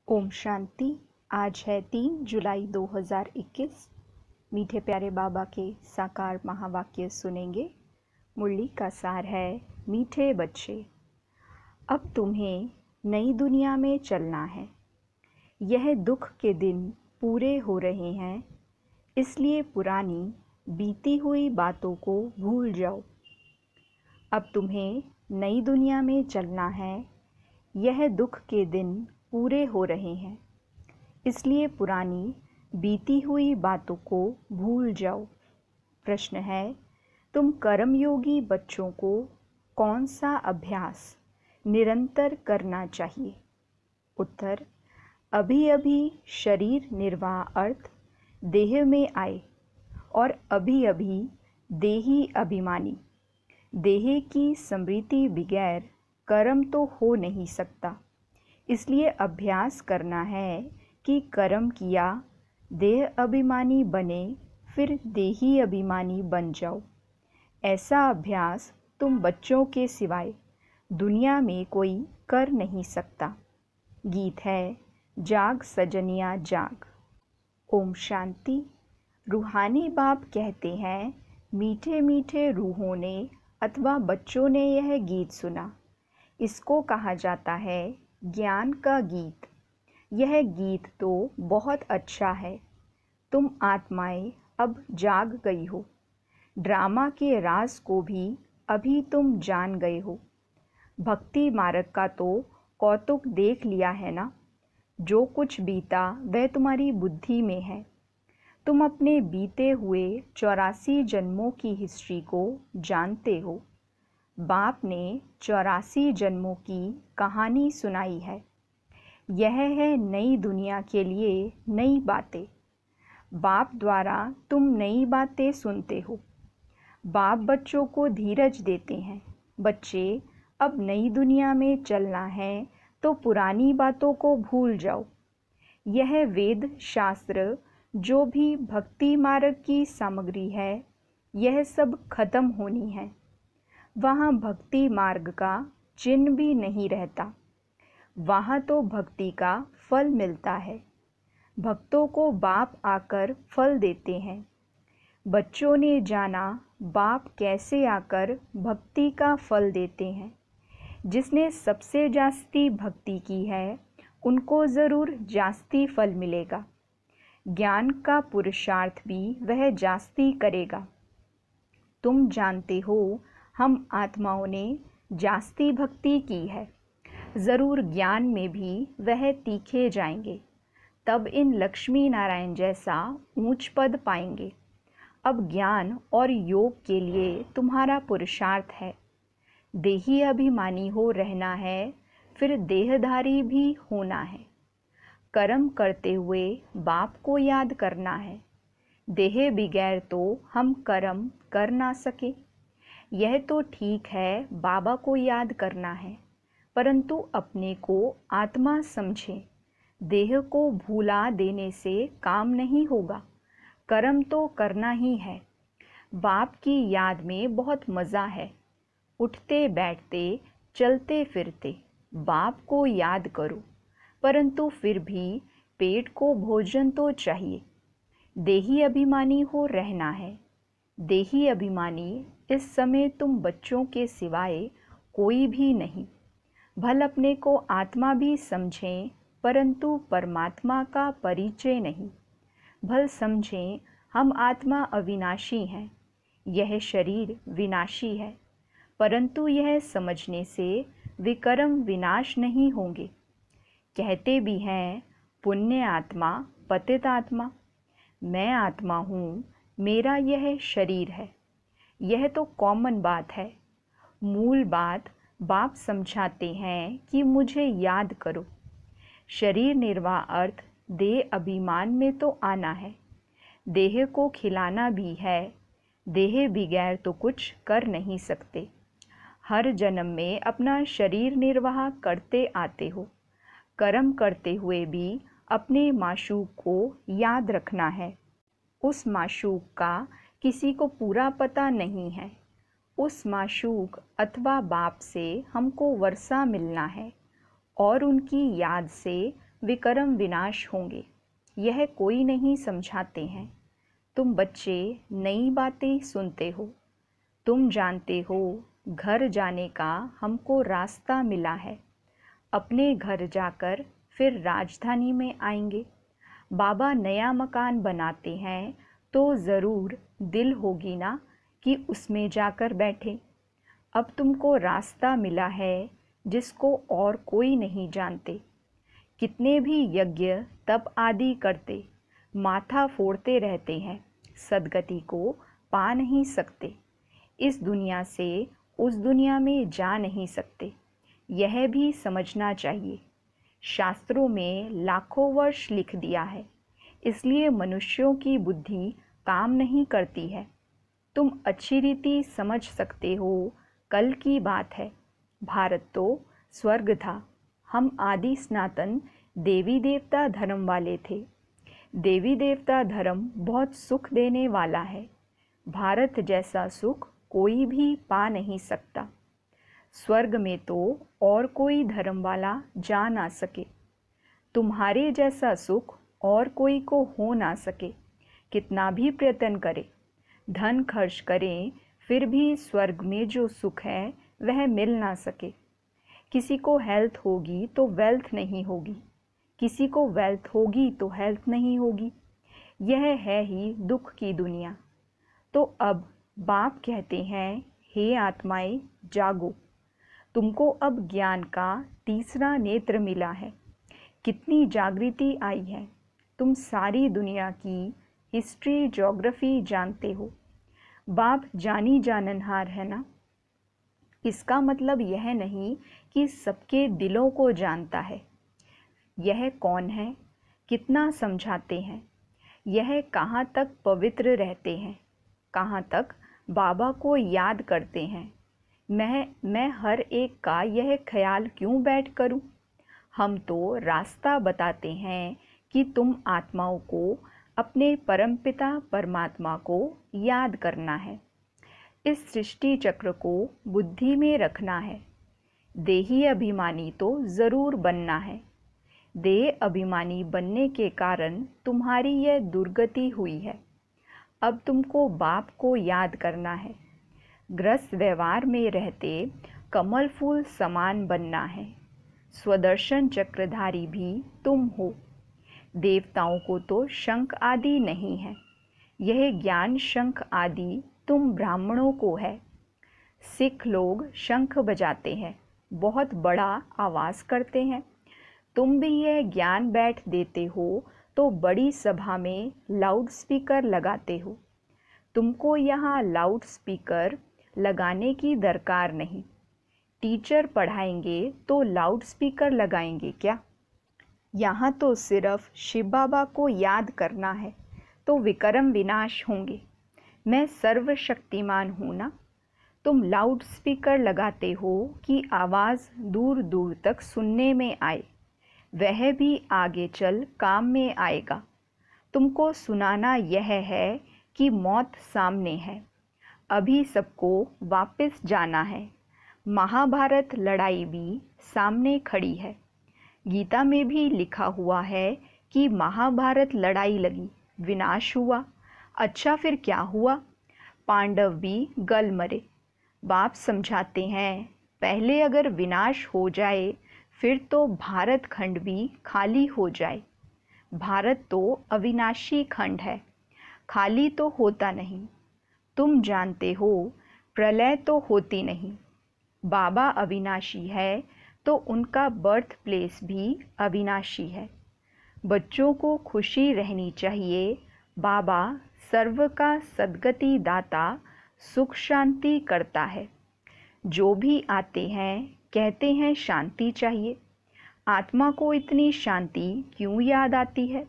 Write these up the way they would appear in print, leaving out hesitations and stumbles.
ओम शांति। आज है 3 जुलाई 2021। मीठे प्यारे बाबा के साकार महावाक्य सुनेंगे। मुरली का सार है, मीठे बच्चे, अब तुम्हें नई दुनिया में चलना है। यह दुख के दिन पूरे हो रहे हैं, इसलिए पुरानी बीती हुई बातों को भूल जाओ। अब तुम्हें नई दुनिया में चलना है। यह दुख के दिन पूरे हो रहे हैं, इसलिए पुरानी बीती हुई बातों को भूल जाओ। प्रश्न है, तुम कर्मयोगी बच्चों को कौन सा अभ्यास निरंतर करना चाहिए? उत्तर, अभी अभी शरीर निर्वाह अर्थ देह में आए और अभी अभी देही अभिमानी। देह की स्मृति बगैर कर्म तो हो नहीं सकता, इसलिए अभ्यास करना है कि कर्म किया, देह अभिमानी बने, फिर देही अभिमानी बन जाओ। ऐसा अभ्यास तुम बच्चों के सिवाय दुनिया में कोई कर नहीं सकता। गीत है, जाग सजनिया जाग। ओम शांति। रूहानी बाप कहते हैं, मीठे मीठे रूहों ने अथवा बच्चों ने यह गीत सुना। इसको कहा जाता है ज्ञान का गीत। यह गीत तो बहुत अच्छा है। तुम आत्माएं अब जाग गई हो। ड्रामा के राज को भी अभी तुम जान गए हो। भक्ति मार्ग का तो कौतुक देख लिया है ना। जो कुछ बीता वह तुम्हारी बुद्धि में है। तुम अपने बीते हुए 84 जन्मों की हिस्ट्री को जानते हो। बाप ने 84 जन्मों की कहानी सुनाई है। यह है नई दुनिया के लिए नई बातें। बाप द्वारा तुम नई बातें सुनते हो। बाप बच्चों को धीरज देते हैं। बच्चे, अब नई दुनिया में चलना है तो पुरानी बातों को भूल जाओ। यह वेद शास्त्र जो भी भक्ति मार्ग की सामग्री है, यह सब खत्म होनी है। वहाँ भक्ति मार्ग का चिन्ह भी नहीं रहता। वहाँ तो भक्ति का फल मिलता है। भक्तों को बाप आकर फल देते हैं। बच्चों ने जाना बाप कैसे आकर भक्ति का फल देते हैं। जिसने सबसे जास्ती भक्ति की है, उनको ज़रूर जास्ती फल मिलेगा। ज्ञान का पुरुषार्थ भी वह जास्ती करेगा। तुम जानते हो, हम आत्माओं ने जास्ती भक्ति की है। ज़रूर ज्ञान में भी वह तीखे जाएंगे। तब इन लक्ष्मी नारायण जैसा ऊंच पद पाएंगे। अब ज्ञान और योग के लिए तुम्हारा पुरुषार्थ है। देही अभिमानी हो रहना है, फिर देहधारी भी होना है। कर्म करते हुए बाप को याद करना है। देह बगैर तो हम कर्म कर ना सके। यह तो ठीक है, बाबा को याद करना है, परंतु अपने को आत्मा समझें। देह को भूला देने से काम नहीं होगा। कर्म तो करना ही है। बाप की याद में बहुत मज़ा है। उठते बैठते चलते फिरते बाप को याद करो, परंतु फिर भी पेट को भोजन तो चाहिए। देही अभिमानी हो रहना है। देही अभिमानी इस समय तुम बच्चों के सिवाय कोई भी नहीं। भल अपने को आत्मा भी समझें, परंतु परमात्मा का परिचय नहीं। भल समझें, हम आत्मा अविनाशी हैं। यह शरीर विनाशी है, परंतु यह समझने से विकर्म विनाश नहीं होंगे। कहते भी हैं, पुण्य आत्मा पतित आत्मा। मैं आत्मा हूँ, मेरा यह शरीर है। यह तो कॉमन बात है। मूल बात बाप समझाते हैं कि मुझे याद करो। शरीर निर्वाह अर्थ देह अभिमान में तो आना है। देह को खिलाना भी है। देह बगैर तो कुछ कर नहीं सकते। हर जन्म में अपना शरीर निर्वाह करते आते हो। कर्म करते हुए भी अपने माशूक को याद रखना है। उस माशूक का किसी को पूरा पता नहीं है। उस माशूक अथवा बाप से हमको वर्षा मिलना है और उनकी याद से विकर्म विनाश होंगे। यह कोई नहीं समझाते हैं। तुम बच्चे नई बातें सुनते हो। तुम जानते हो घर जाने का हमको रास्ता मिला है। अपने घर जाकर फिर राजधानी में आएंगे। बाबा नया मकान बनाते हैं तो ज़रूर दिल होगी ना कि उसमें जाकर बैठे। अब तुमको रास्ता मिला है जिसको और कोई नहीं जानते। कितने भी यज्ञ तप आदि करते, माथा फोड़ते रहते हैं, सद्गति को पा नहीं सकते। इस दुनिया से उस दुनिया में जा नहीं सकते। यह भी समझना चाहिए। शास्त्रों में लाखों वर्ष लिख दिया है, इसलिए मनुष्यों की बुद्धि काम नहीं करती है। तुम अच्छी रीति समझ सकते हो। कल की बात है। भारत तो स्वर्ग था। हम आदि सनातन देवी देवता धर्म वाले थे। देवी देवता धर्म बहुत सुख देने वाला है। भारत जैसा सुख कोई भी पा नहीं सकता। स्वर्ग में तो और कोई धर्म वाला जा ना सके। तुम्हारे जैसा सुख और कोई को हो ना सके। कितना भी प्रयत्न करे, धन खर्च करें, फिर भी स्वर्ग में जो सुख है वह मिल ना सके। किसी को हेल्थ होगी तो वेल्थ नहीं होगी, किसी को वेल्थ होगी तो हेल्थ नहीं होगी। यह है ही दुख की दुनिया। तो अब बाप कहते हैं, हे आत्माएं जागो, तुमको अब ज्ञान का तीसरा नेत्र मिला है। कितनी जागृति आई है। तुम सारी दुनिया की हिस्ट्री ज्योग्राफी जानते हो। बाप जानी जाननहार है ना। इसका मतलब यह नहीं कि सबके दिलों को जानता है। यह कौन है, कितना समझाते हैं, यह कहाँ तक पवित्र रहते हैं, कहाँ तक बाबा को याद करते हैं। मैं हर एक का यह ख्याल क्यों बैठ करूं। हम तो रास्ता बताते हैं कि तुम आत्माओं को अपने परमपिता परमात्मा को याद करना है। इस सृष्टि चक्र को बुद्धि में रखना है। देही अभिमानी तो ज़रूर बनना है। देह अभिमानी बनने के कारण तुम्हारी यह दुर्गति हुई है। अब तुमको बाप को याद करना है। ग्रस्त व्यवहार में रहते कमल फूल समान बनना है। स्वदर्शन चक्रधारी भी तुम हो। देवताओं को तो शंख आदि नहीं है। यह ज्ञान शंख आदि तुम ब्राह्मणों को है। सिख लोग शंख बजाते हैं, बहुत बड़ा आवाज़ करते हैं। तुम भी यह ज्ञान बैठ देते हो तो बड़ी सभा में लाउड स्पीकर लगाते हो। तुमको यहाँ लाउड स्पीकर लगाने की दरकार नहीं। टीचर पढ़ाएंगे तो लाउड स्पीकर लगाएंगे क्या। यहाँ तो सिर्फ शिव बाबा को याद करना है तो विकर्म विनाश होंगे। मैं सर्वशक्तिमान हूँ ना। तुम लाउड स्पीकर लगाते हो कि आवाज़ दूर दूर तक सुनने में आए। वह भी आगे चल काम में आएगा। तुमको सुनाना यह है कि मौत सामने है, अभी सबको वापस जाना है। महाभारत लड़ाई भी सामने खड़ी है। गीता में भी लिखा हुआ है कि महाभारत लड़ाई लगी, विनाश हुआ। अच्छा फिर क्या हुआ। पांडव भी गल मरे। बाप समझाते हैं, पहले अगर विनाश हो जाए फिर तो भारत खंड भी खाली हो जाए। भारत तो अविनाशी खंड है, खाली तो होता नहीं। तुम जानते हो प्रलय तो होती नहीं। बाबा अविनाशी है तो उनका बर्थ प्लेस भी अविनाशी है। बच्चों को खुशी रहनी चाहिए। बाबा सर्व का सद्गति दाता, सुख शांति करता है। जो भी आते हैं कहते हैं शांति चाहिए। आत्मा को इतनी शांति क्यों याद आती है।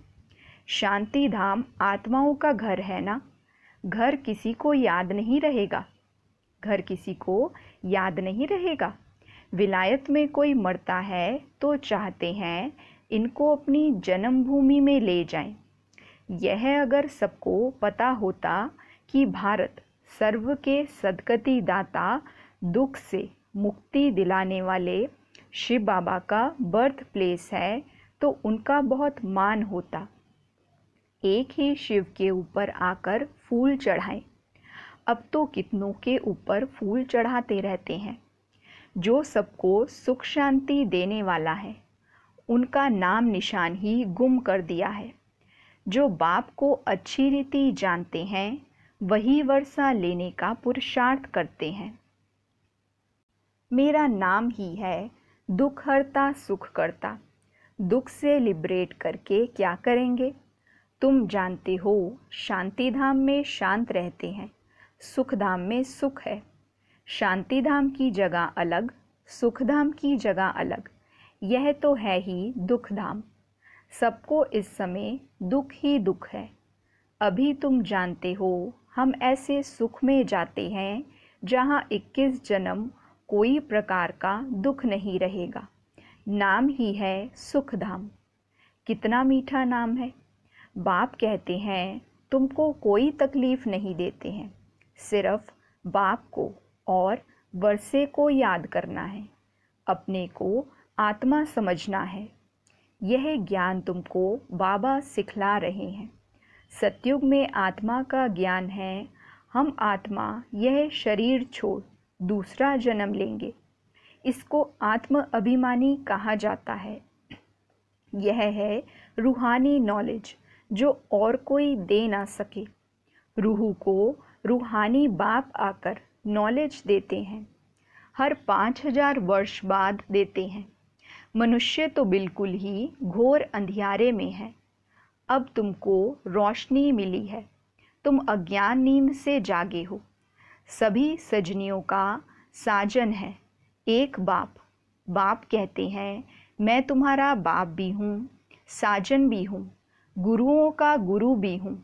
शांति धाम आत्माओं का घर है ना। घर किसी को याद नहीं रहेगा। घर किसी को याद नहीं रहेगा। विलायत में कोई मरता है तो चाहते हैं इनको अपनी जन्मभूमि में ले जाएं। यह अगर सबको पता होता कि भारत सर्व के सद्गति दाता, दुख से मुक्ति दिलाने वाले शिव बाबा का बर्थ प्लेस है तो उनका बहुत मान होता। एक ही शिव के ऊपर आकर फूल चढ़ाएं। अब तो कितनों के ऊपर फूल चढ़ाते रहते हैं। जो सबको सुख शांति देने वाला है, उनका नाम निशान ही गुम कर दिया है। जो बाप को अच्छी रीति जानते हैं, वही वर्षा लेने का पुरुषार्थ करते हैं। मेरा नाम ही है दुख हरता सुख करता। दुख से लिबरेट करके क्या करेंगे? तुम जानते हो, शांति धाम में शांत रहते हैं, सुख धाम में सुख है। शांति धाम की जगह अलग, सुख धाम की जगह अलग। यह तो है ही दुख धाम। सबको इस समय दुख ही दुख है। अभी तुम जानते हो, हम ऐसे सुख में जाते हैं जहाँ 21 जन्म कोई प्रकार का दुख नहीं रहेगा। नाम ही है सुख धाम। कितना मीठा नाम है। बाप कहते हैं तुमको कोई तकलीफ नहीं देते हैं, सिर्फ बाप को और वर्षे को याद करना है, अपने को आत्मा समझना है। यह ज्ञान तुमको बाबा सिखला रहे हैं। सतयुग में आत्मा का ज्ञान है। हम आत्मा यह शरीर छोड़ दूसरा जन्म लेंगे। इसको आत्म अभिमानी कहा जाता है। यह है रूहानी नॉलेज जो और कोई दे ना सके। रूह को रूहानी बाप आकर नॉलेज देते हैं। हर 5000 वर्ष बाद देते हैं। मनुष्य तो बिल्कुल ही घोर अंधियारे में है। अब तुमको रोशनी मिली है। तुम अज्ञान नींद से जागे हो। सभी सजनियों का साजन है एक बाप। बाप कहते हैं मैं तुम्हारा बाप भी हूँ, साजन भी हूँ, गुरुओं का गुरु भी हूँ,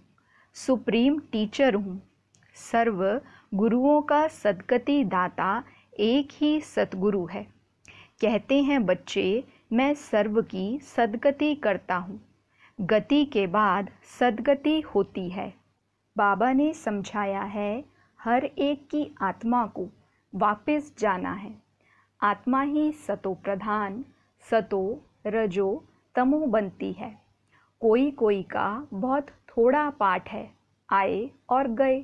सुप्रीम टीचर हूँ। सर्व गुरुओं का सद्गति दाता एक ही सतगुरु है। कहते हैं बच्चे मैं सर्व की सद्गति करता हूँ। गति के बाद सद्गति होती है। बाबा ने समझाया है हर एक की आत्मा को वापस जाना है। आत्मा ही सतो प्रधान, सतो रजो तमो बनती है। कोई कोई का बहुत थोड़ा पाठ है, आए और गए।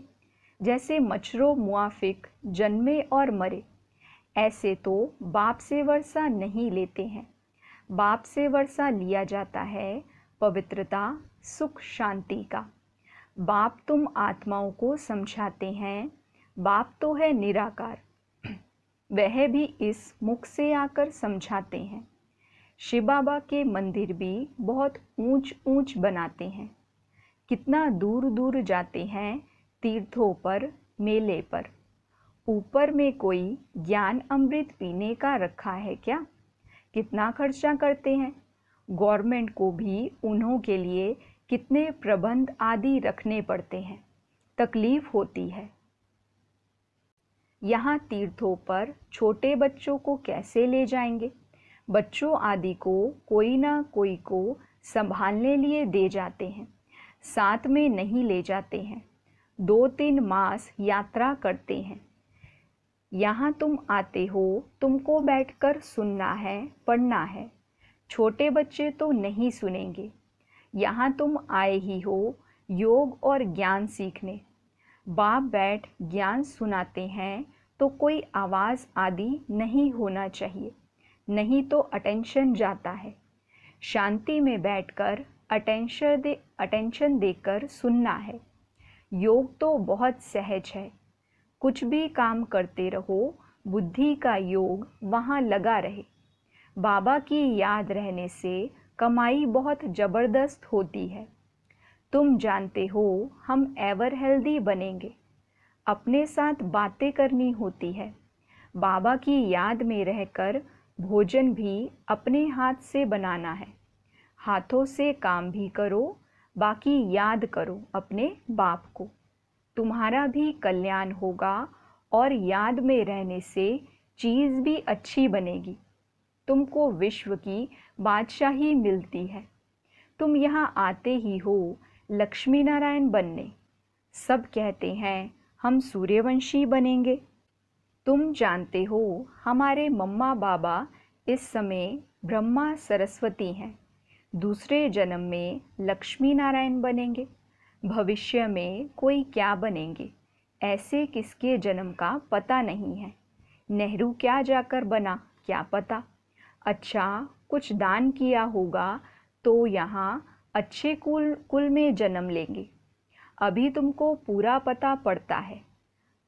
जैसे मच्छरों मुआफिक जन्मे और मरे, ऐसे तो बाप से वर्षा नहीं लेते हैं। बाप से वर्षा लिया जाता है पवित्रता सुख शांति का। बाप तुम आत्माओं को समझाते हैं। बाप तो है निराकार, वह भी इस मुख से आकर समझाते हैं। शिव बाबा के मंदिर भी बहुत ऊंच ऊंच बनाते हैं। कितना दूर दूर जाते हैं तीर्थों पर, मेले पर। ऊपर में कोई ज्ञान अमृत पीने का रखा है क्या? कितना खर्चा करते हैं। गवर्नमेंट को भी उन्हों के लिए कितने प्रबंध आदि रखने पड़ते हैं। तकलीफ होती है। यहाँ तीर्थों पर छोटे बच्चों को कैसे ले जाएंगे? बच्चों आदि को कोई ना कोई को संभालने लिए दे जाते हैं, साथ में नहीं ले जाते हैं। 2-3 मास यात्रा करते हैं। यहाँ तुम आते हो, तुमको बैठकर सुनना है, पढ़ना है। छोटे बच्चे तो नहीं सुनेंगे। यहाँ तुम आए ही हो योग और ज्ञान सीखने। बाप बैठ ज्ञान सुनाते हैं तो कोई आवाज़ आदि नहीं होना चाहिए, नहीं तो अटेंशन जाता है। शांति में बैठकर अटेंशन देकर सुनना है। योग तो बहुत सहज है। कुछ भी काम करते रहो, बुद्धि का योग वहाँ लगा रहे। बाबा की याद रहने से कमाई बहुत ज़बरदस्त होती है। तुम जानते हो हम एवर हेल्दी बनेंगे। अपने साथ बातें करनी होती है। बाबा की याद में रहकर भोजन भी अपने हाथ से बनाना है। हाथों से काम भी करो, बाकी याद करो अपने बाप को। तुम्हारा भी कल्याण होगा और याद में रहने से चीज़ भी अच्छी बनेगी। तुमको विश्व की बादशाही मिलती है। तुम यहाँ आते ही हो लक्ष्मी नारायण बनने। सब कहते हैं हम सूर्यवंशी बनेंगे। तुम जानते हो हमारे मम्मा बाबा इस समय ब्रह्मा सरस्वती हैं। दूसरे जन्म में लक्ष्मी नारायण बनेंगे, भविष्य में कोई क्या बनेंगे, ऐसे किसके जन्म का पता नहीं है। नेहरू क्या जाकर बना, क्या पता। अच्छा, कुछ दान किया होगा तो यहाँ अच्छे कुल में जन्म लेंगे। अभी तुमको पूरा पता पड़ता है।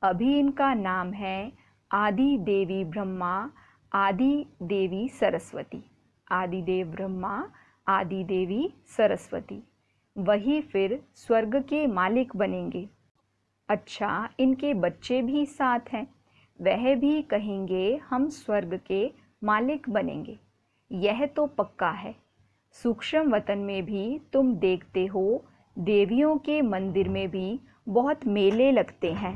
अभी इनका नाम है आदि देवी ब्रह्मा, आदि देवी सरस्वती। आदि देव ब्रह्मा, आदि देवी सरस्वती। वही फिर स्वर्ग के मालिक बनेंगे। अच्छा, इनके बच्चे भी साथ हैं, वह भी कहेंगे हम स्वर्ग के मालिक बनेंगे। यह तो पक्का है। सूक्ष्म वतन में भी तुम देखते हो, देवियों के मंदिर में भी बहुत मेले लगते हैं।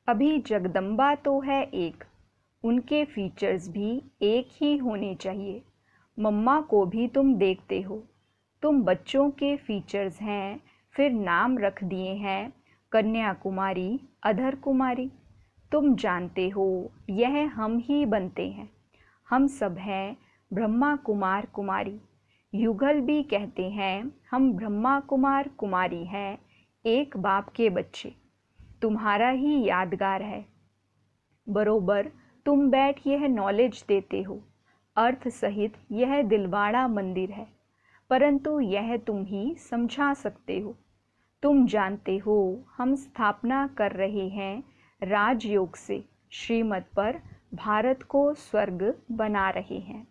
अभी जगदम्बा तो है एक, उनके फीचर्स भी एक ही होने चाहिए। मम्मा को भी तुम देखते हो, तुम बच्चों के फीचर्स हैं, फिर नाम रख दिए हैं कन्याकुमारी, अधर कुमारी। तुम जानते हो यह हम ही बनते हैं। हम सब हैं ब्रह्मा कुमार कुमारी। युगल भी कहते हैं हम ब्रह्मा कुमार कुमारी हैं, एक बाप के बच्चे। तुम्हारा ही यादगार है। बरोबर तुम बैठ यह नॉलेज देते हो, अर्थ सहित यह दिलवाड़ा मंदिर है, परंतु यह तुम ही समझा सकते हो। तुम जानते हो हम स्थापना कर रहे हैं राजयोग से, श्रीमत पर भारत को स्वर्ग बना रहे हैं।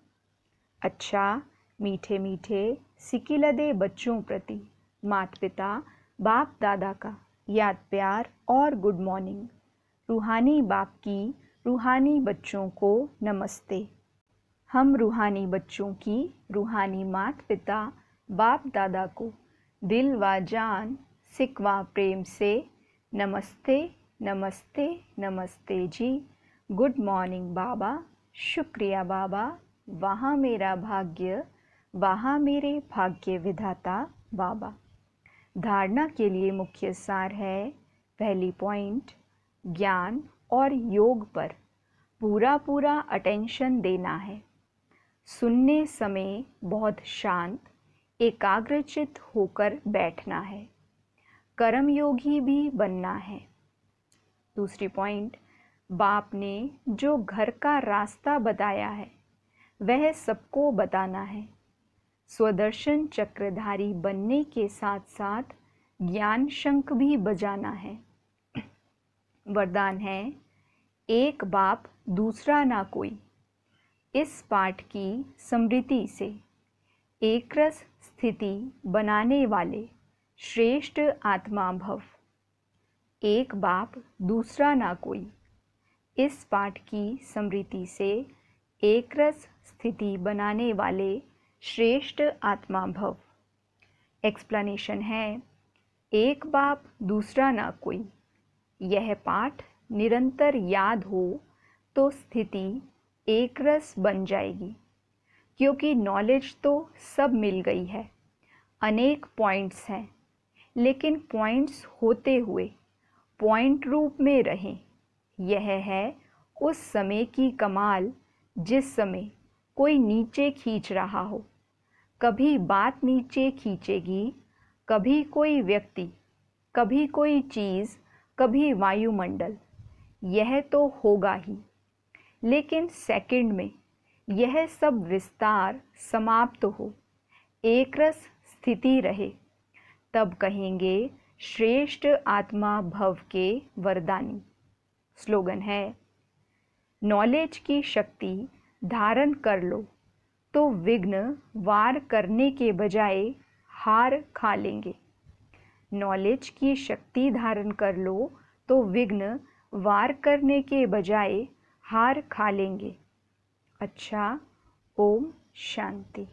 अच्छा, मीठे मीठे सिकिलदे बच्चों प्रति माता पिता बाप दादा का याद प्यार और गुड मॉर्निंग। रूहानी बाप की रूहानी बच्चों को नमस्ते। हम रूहानी बच्चों की रूहानी माता पिता बाप दादा को दिल व जान सिक व प्रेम से नमस्ते नमस्ते नमस्ते जी। गुड मॉर्निंग बाबा, शुक्रिया बाबा, वहाँ मेरा भाग्य, वहाँ मेरे भाग्य विधाता बाबा। धारणा के लिए मुख्य सार है, पहली पॉइंट, ज्ञान और योग पर पूरा अटेंशन देना है। सुनने समय बहुत शांत एकाग्रचित होकर बैठना है। कर्मयोगी भी बनना है। दूसरी पॉइंट, बाप ने जो घर का रास्ता बताया है वह सबको बताना है। स्वदर्शन चक्रधारी बनने के साथ साथ ज्ञान शंख भी बजाना है। वरदान है, एक बाप दूसरा ना कोई। इस पाठ की स्मृति से एकरस स्थिति बनाने वाले श्रेष्ठ आत्मा भव। एक बाप दूसरा ना कोई। इस पाठ की स्मृति से एकरस स्थिति बनाने वाले श्रेष्ठ आत्मा भव। एक्सप्लेनेशन है, एक बाप दूसरा ना कोई। यह पाठ निरंतर याद हो तो स्थिति एकरस बन जाएगी, क्योंकि नॉलेज तो सब मिल गई है। अनेक पॉइंट्स हैं, लेकिन पॉइंट्स होते हुए पॉइंट रूप में रहें, यह है उस समय की कमाल जिस समय कोई नीचे खींच रहा हो। कभी बात नीचे खींचेगी, कभी कोई व्यक्ति, कभी कोई चीज़, कभी वायुमंडल, यह तो होगा ही। लेकिन सेकंड में यह सब विस्तार समाप्त हो, एकरस स्थिति रहे, तब कहेंगे श्रेष्ठ आत्मा भव के वरदानी। स्लोगन है, नॉलेज की शक्ति धारण कर लो तो विघ्न वार करने के बजाय हार खा लेंगे। नॉलेज की शक्ति धारण कर लो तो विघ्न वार करने के बजाय हार खा लेंगे। अच्छा, ओम शांति।